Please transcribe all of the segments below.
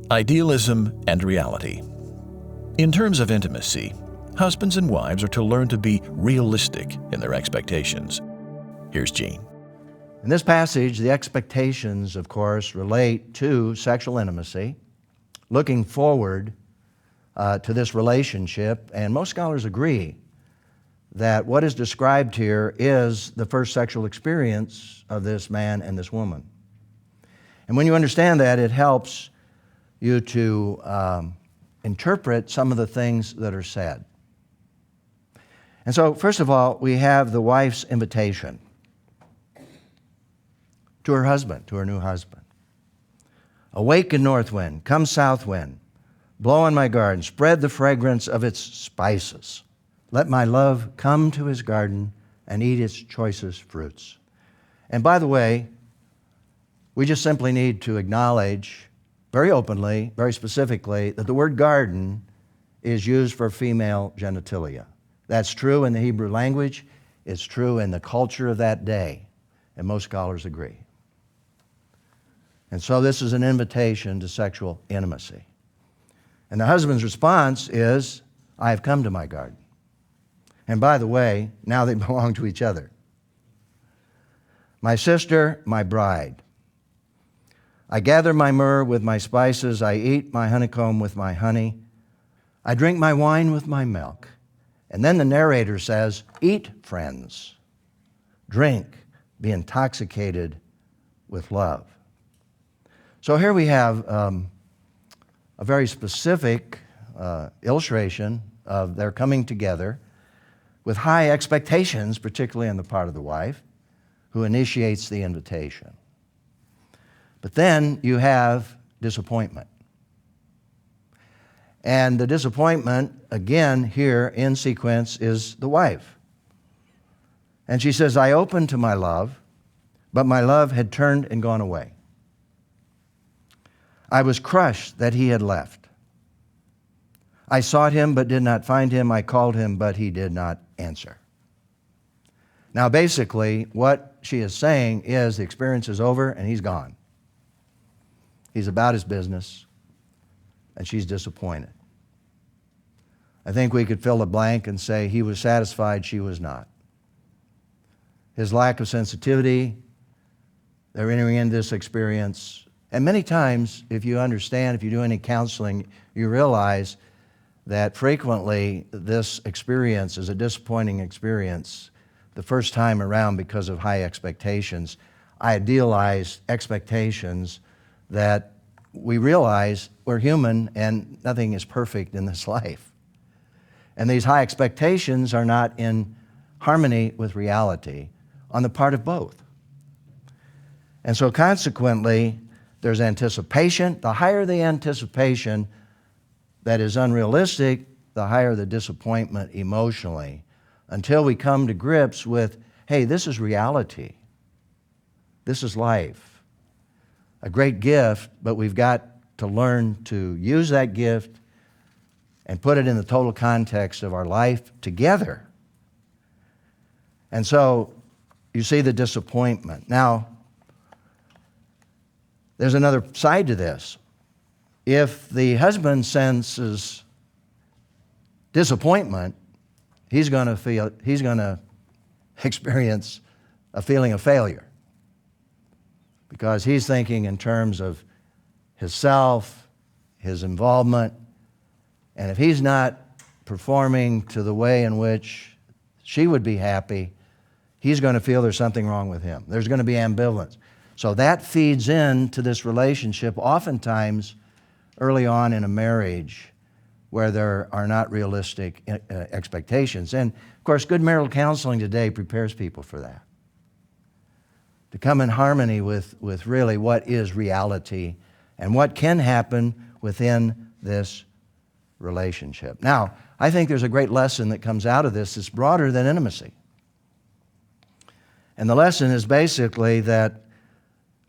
Idealism and reality. In terms of intimacy, husbands and wives are to learn to be realistic in their expectations. Here's Gene. In this passage, the expectations, of course, relate to sexual intimacy, looking forward to this relationship, and most scholars agree that what is described here is the first sexual experience of this man and this woman. And when you understand that, it helps you to interpret some of the things that are said. And so, first of all, we have the wife's invitation to her husband, to her new husband. Awaken, north wind, come south wind, blow on my garden, spread the fragrance of its spices. Let my love come to his garden and eat its choicest fruits. And by the way, we just simply need to acknowledge very openly, very specifically, that the word garden is used for female genitalia. That's true in the Hebrew language. It's true in the culture of that day, and most scholars agree. And so this is an invitation to sexual intimacy. And the husband's response is, I have come to my garden. And by the way, now they belong to each other. My sister, my bride. I gather my myrrh with my spices. I eat my honeycomb with my honey. I drink my wine with my milk. And then the narrator says, eat, friends. Drink, be intoxicated with love. So here we have a very specific illustration of their coming together with high expectations, particularly on the part of the wife, who initiates the invitation. But then you have disappointment. And the disappointment, again, here in sequence, is the wife. And she says, I opened to my love, but my love had turned and gone away. I was crushed that he had left. I sought him, but did not find him. I called him, but he did not answer. Now, basically, what she is saying is the experience is over and he's gone. He's about his business, and she's disappointed. I think we could fill the blank and say he was satisfied, she was not. His lack of sensitivity, they're entering into this experience. And many times, if you understand, if you do any counseling, you realize that frequently this experience is a disappointing experience the first time around because of high expectations, idealized expectations that we realize we're human and nothing is perfect in this life. And these high expectations are not in harmony with reality on the part of both. And so consequently, there's anticipation. The higher the anticipation that is unrealistic, the higher the disappointment emotionally, until we come to grips with, hey, this is reality. This is life. A great gift, but we've got to learn to use that gift and put it in the total context of our life together. And so you see the disappointment. Now, there's another side to this. If the husband senses disappointment, he's going to experience a feeling of failure, because he's thinking in terms of himself, his involvement, and if he's not performing to the way in which she would be happy, he's going to feel there's something wrong with him. There's going to be ambivalence. So that feeds into this relationship oftentimes early on in a marriage where there are not realistic expectations. And of course, good marital counseling today prepares people for that, to come in harmony with really what is reality and what can happen within this relationship. Now, I think there's a great lesson that comes out of this that's broader than intimacy. And the lesson is basically that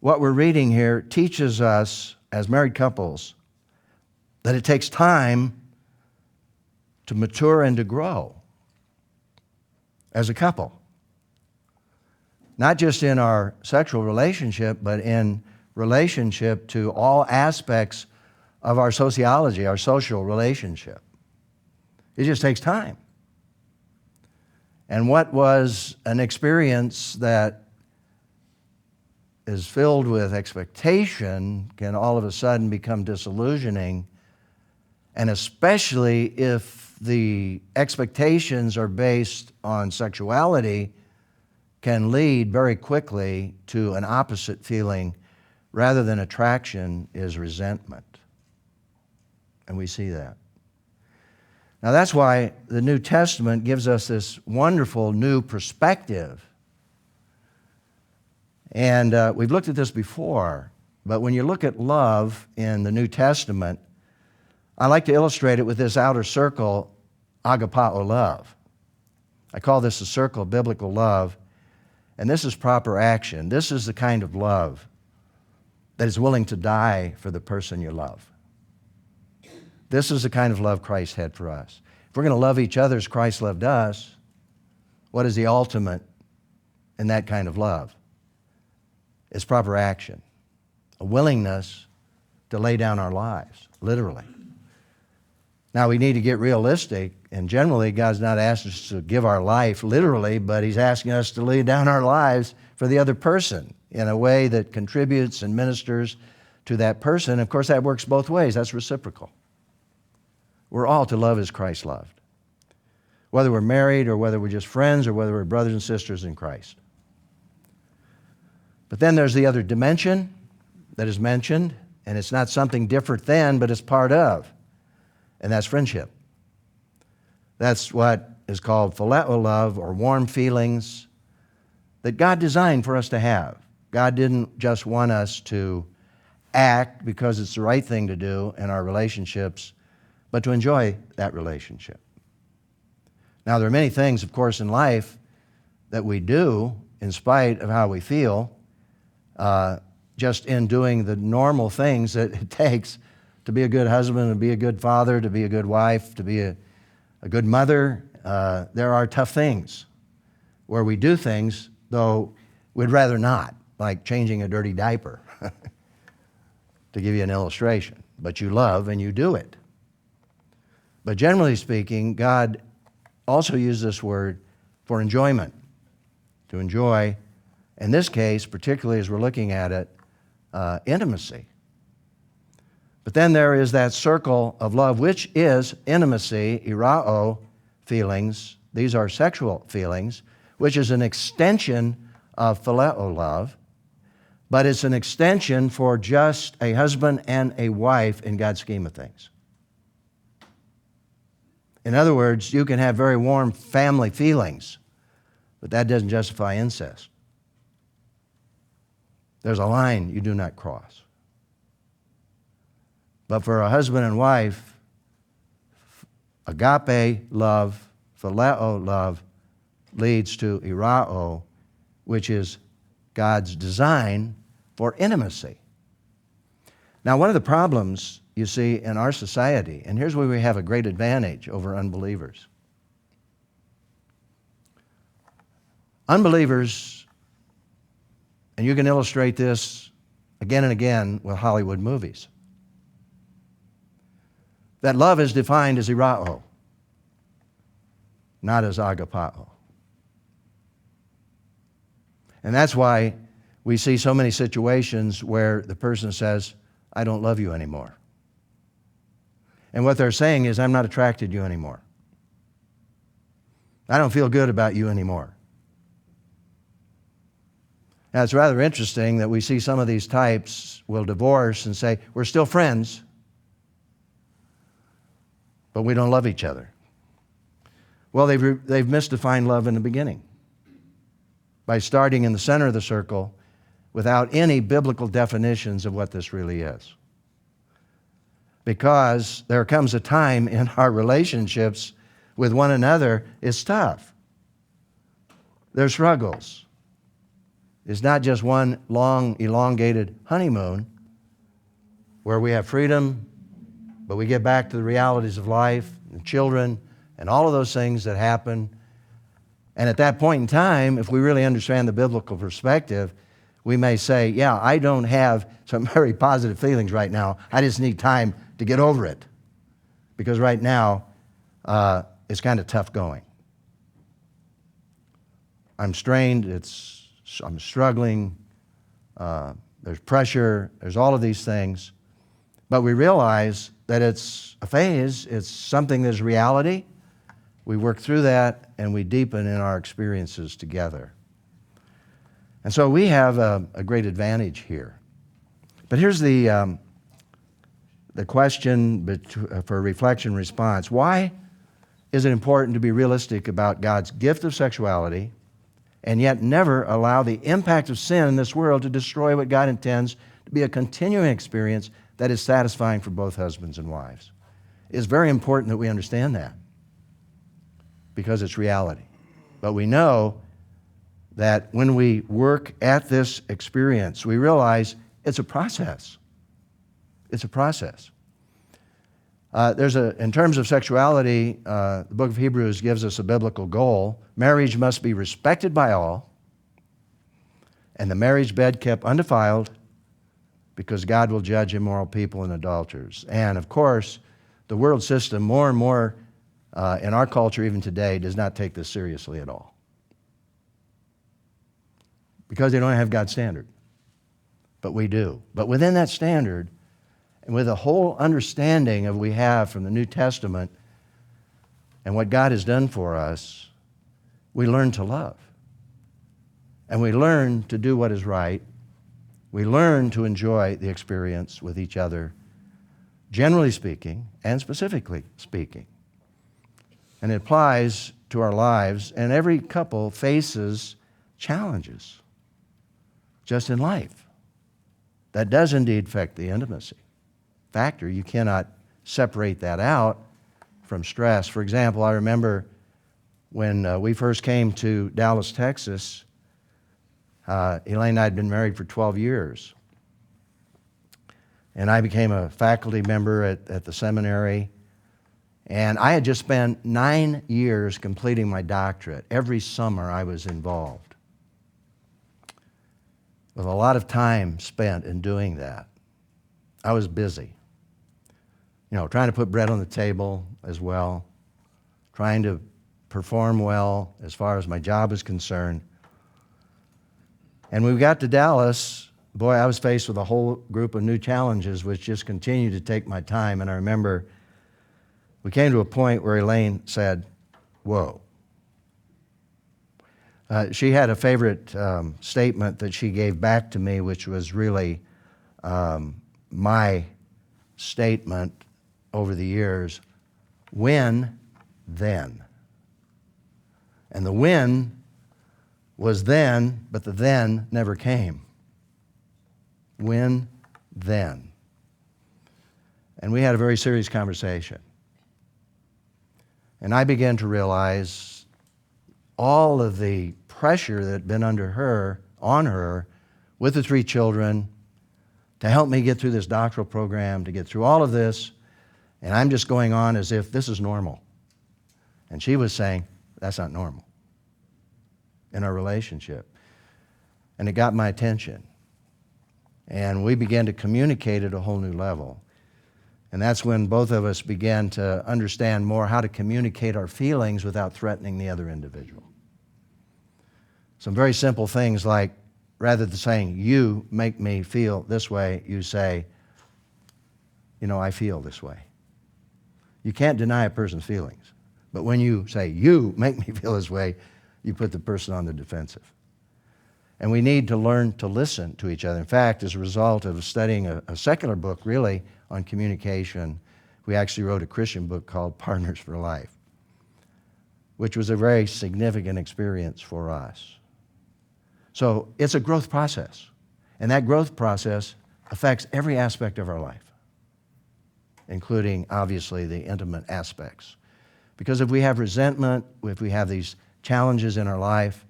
what we're reading here teaches us as married couples that it takes time to mature and to grow as a couple. Not just in our sexual relationship, but in relationship to all aspects of our sociology, our social relationship. It just takes time. And what was an experience that is filled with expectation can all of a sudden become disillusioning, and especially if the expectations are based on sexuality, can lead very quickly to an opposite feeling. Rather than attraction is resentment. And we see that. Now that's why the New Testament gives us this wonderful new perspective. And we've looked at this before, but when you look at love in the New Testament, I like to illustrate it with this outer circle, agapao love. I call this the circle of biblical love, and this is proper action. This is the kind of love that is willing to die for the person you love. This is the kind of love Christ had for us. If we're going to love each other as Christ loved us, what is the ultimate in that kind of love? It's proper action, a willingness to lay down our lives, literally. Now, we need to get realistic, and generally, God's not asking us to give our life literally, but He's asking us to lay down our lives for the other person in a way that contributes and ministers to that person. Of course, that works both ways. That's reciprocal. We're all to love as Christ loved, whether we're married or whether we're just friends or whether we're brothers and sisters in Christ. But then there's the other dimension that is mentioned, and it's not something different than, but it's part of, and that's friendship. That's what is called phileo love, or warm feelings, that God designed for us to have. God didn't just want us to act because it's the right thing to do in our relationships, but to enjoy that relationship. Now, there are many things, of course, in life that we do in spite of how we feel, just in doing the normal things that it takes to be a good husband, to be a good father, to be a good wife, to be a good mother. There are tough things where we do things, though we'd rather not, like changing a dirty diaper, to give you an illustration. But you love and you do it. But generally speaking, God also used this word for enjoyment, to enjoy, in this case, particularly as we're looking at it, intimacy. But then there is that circle of love, which is intimacy, irao feelings. These are sexual feelings, which is an extension of phileo love, but it's an extension for just a husband and a wife in God's scheme of things. In other words, you can have very warm family feelings, but that doesn't justify incest. There's a line you do not cross. But for a husband and wife, agape love, phileo love, leads to irao, which is God's design for intimacy. Now, one of the problems you see in our society, and here's where we have a great advantage over unbelievers. Unbelievers, and you can illustrate this again and again with Hollywood movies, that love is defined as irao, not as agapao. And that's why we see so many situations where the person says, I don't love you anymore. And what they're saying is, I'm not attracted to you anymore. I don't feel good about you anymore. Now, it's rather interesting that we see some of these types will divorce and say, we're still friends, but we don't love each other. Well, they've misdefined love in the beginning by starting in the center of the circle without any biblical definitions of what this really is. Because there comes a time in our relationships with one another, it's tough. There's struggles. It's not just one long, elongated honeymoon where we have freedom, but we get back to the realities of life and children and all of those things that happen. And at that point in time, if we really understand the biblical perspective, we may say, yeah, I don't have some very positive feelings right now. I just need time to get over it. Because right now, it's kind of tough going. I'm strained, I'm struggling, there's pressure, there's all of these things. But we realize that it's a phase, it's something that's reality. We work through that and we deepen in our experiences together. And so we have a great advantage here. But here's the question for reflection response. Why is it important to be realistic about God's gift of sexuality and yet never allow the impact of sin in this world to destroy what God intends to be a continuing experience that is satisfying for both husbands and wives? It's very important that we understand that because it's reality. But we know that when we work at this experience, we realize it's a process. It's a process. In terms of sexuality, the book of Hebrews gives us a biblical goal. Marriage must be respected by all, and the marriage bed kept undefiled, because God will judge immoral people and adulterers. And of course, the world system, more and more in our culture even today, does not take this seriously at all. Because they don't have God's standard. But we do. But within that standard, and with a whole understanding of we have from the New Testament and what God has done for us, we learn to love. And we learn to do what is right. We learn to enjoy the experience with each other, generally speaking and specifically speaking. And it applies to our lives, and every couple faces challenges just in life. That does indeed affect the intimacy factor. You cannot separate that out from stress. For example, I remember when we first came to Dallas, Texas, Elaine and I had been married for 12 years. And I became a faculty member at the seminary. And I had just spent 9 years completing my doctorate. Every summer I was involved, with a lot of time spent in doing that. I was busy. Trying to put bread on the table as well, trying to perform well as far as my job is concerned. And when we got to Dallas, boy, I was faced with a whole group of new challenges which just continued to take my time. And I remember we came to a point where Elaine said, "Whoa." She had a favorite statement that she gave back to me, which was really my statement over the years: when, then. And the when was then, but the then never came. When, then. And we had a very serious conversation. And I began to realize all of the pressure that had been on her, with the 3 children, to help me get through this doctoral program, to get through all of this. And I'm just going on as if this is normal. And she was saying, that's not normal in our relationship. And it got my attention. And we began to communicate at a whole new level. And that's when both of us began to understand more how to communicate our feelings without threatening the other individual. Some very simple things like, rather than saying, "You make me feel this way," you say, "I feel this way." You can't deny a person's feelings. But when you say, "You make me feel this way," you put the person on the defensive. And we need to learn to listen to each other. In fact, as a result of studying a secular book, really, on communication, we actually wrote a Christian book called Partners for Life, which was a very significant experience for us. So it's a growth process. And that growth process affects every aspect of our life, including, obviously, the intimate aspects. Because if we have resentment, if we have these challenges in our life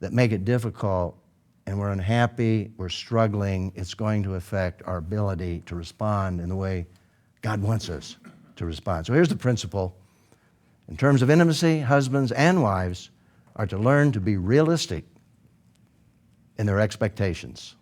that make it difficult, and we're unhappy, we're struggling, it's going to affect our ability to respond in the way God wants us to respond. So here's the principle. In terms of intimacy, husbands and wives are to learn to be realistic in their expectations.